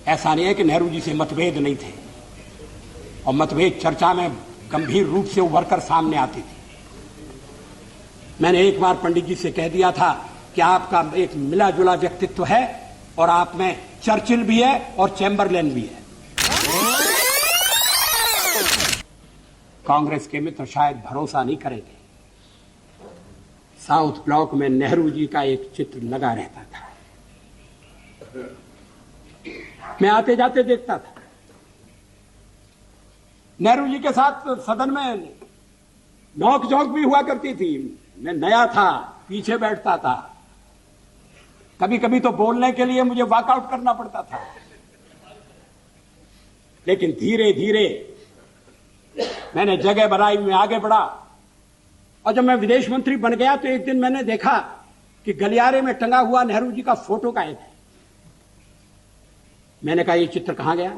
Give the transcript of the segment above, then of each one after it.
ऐसा नहीं है कि नेहरू जी से मतभेद नहीं थे, और मतभेद चर्चा में गंभीर रूप से उभर कर सामने आती थी। मैंने एक बार पंडित जी से कह दिया था कि आपका एक मिला जुला व्यक्तित्व है और आप में चर्चिल भी है और चैम्बरलेन भी है। कांग्रेस के मित्र शायद भरोसा नहीं करेंगे, साउथ ब्लॉक में नेहरू जी का एक चित्र लगा रहता था। मैं आते जाते देखता था। नेहरू जी के साथ सदन में नोक झोंक भी हुआ करती थी। मैं नया था, पीछे बैठता था। कभी कभी तो बोलने के लिए मुझे वॉकआउट करना पड़ता था। लेकिन धीरे धीरे मैंने जगह बनाई, मैं आगे बढ़ा, और जब मैं विदेश मंत्री बन गया तो एक दिन मैंने देखा कि गलियारे में टंगा हुआ नेहरू जी का फोटो गायब है। मैंने कहा, ये चित्र कहां गया?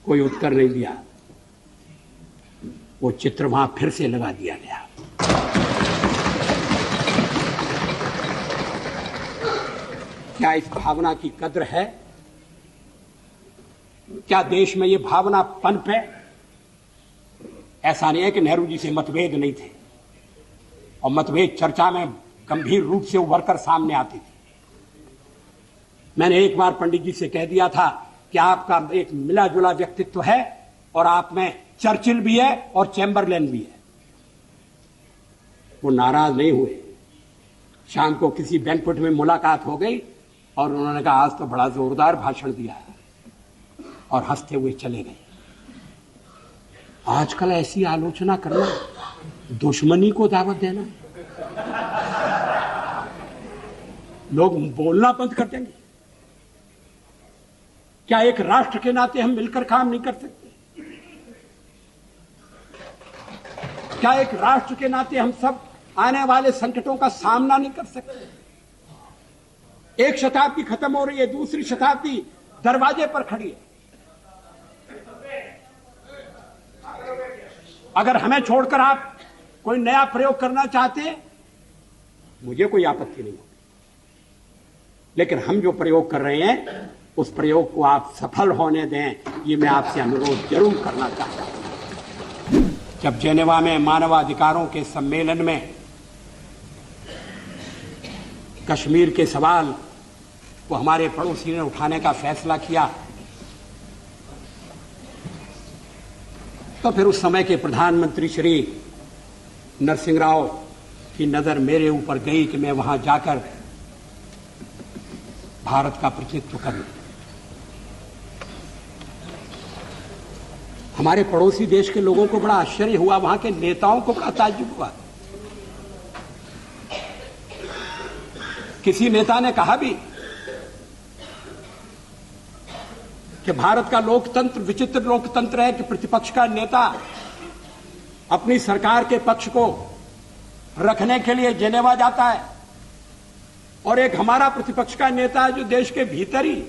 कोई उत्तर नहीं दिया। वो चित्र वहां फिर से लगा दिया गया। क्या इस भावना की कद्र है? क्या देश में ये भावना पनप है? ऐसा नहीं है कि नेहरू जी से मतभेद नहीं थे, और मतभेद चर्चा में गंभीर रूप से उभर कर सामने आती थी। मैंने एक बार पंडित जी से कह दिया था कि आपका एक मिला जुला व्यक्तित्व है और आप में चर्चिल भी है और चैम्बरलेन भी है। वो नाराज नहीं हुए। शाम को किसी बैंक्वेट में मुलाकात हो गई और उन्होंने कहा, आज तो बड़ा जोरदार भाषण दिया है, और हंसते हुए चले गए। आजकल ऐसी आलोचना करना दुश्मनी को दावत देना। लोग बोलना बंद कर देंगे। क्या एक राष्ट्र के नाते हम मिलकर काम नहीं कर सकते? क्या एक राष्ट्र के नाते हम सब आने वाले संकटों का सामना नहीं कर सकते? एक शताब्दी खत्म हो रही है, दूसरी शताब्दी दरवाजे पर खड़ी है। अगर हमें छोड़कर आप कोई नया प्रयोग करना चाहते हैं, मुझे कोई आपत्ति नहीं होगी, लेकिन हम जो प्रयोग कर रहे हैं उस प्रयोग को आप सफल होने दें, ये मैं आपसे अनुरोध जरूर करना चाहता हूं। जब जेनेवा में मानवाधिकारों के सम्मेलन में कश्मीर के सवाल को हमारे पड़ोसी ने उठाने का फैसला किया, तो फिर उस समय के प्रधानमंत्री श्री नरसिंह राव की नजर मेरे ऊपर गई कि मैं वहां जाकर भारत का प्रतिनिधित्व करूं। हमारे पड़ोसी देश के लोगों को बड़ा आश्चर्य हुआ, वहां के नेताओं को बड़ा ताज्जुब हुआ। किसी नेता ने कहा भी कि भारत का लोकतंत्र विचित्र लोकतंत्र है कि प्रतिपक्ष का नेता अपनी सरकार के पक्ष को रखने के लिए जेनेवा जाता है, और एक हमारा प्रतिपक्ष का नेता है जो देश के भीतर ही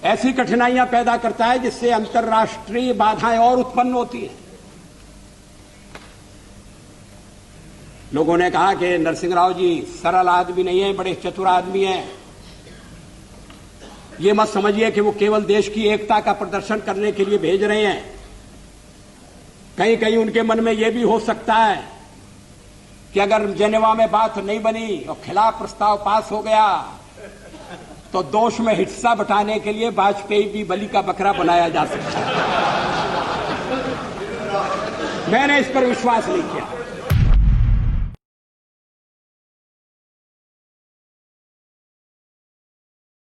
ऐसी कठिनाइयां पैदा करता है जिससे अंतर्राष्ट्रीय बाधाएं और उत्पन्न होती हैं। लोगों ने कहा कि नरसिंह राव जी सरल आदमी नहीं है, बड़े चतुर आदमी हैं। ये मत समझिए कि वो केवल देश की एकता का प्रदर्शन करने के लिए भेज रहे हैं। कहीं कहीं उनके मन में यह भी हो सकता है कि अगर जेनेवा में बात नहीं बनी और खिलाफ प्रस्ताव पास हो गया तो दोष में हिस्सा बटाने के लिए वाजपेयी भी बलि का बकरा बनाया जा सकता है। मैंने इस पर विश्वास नहीं किया।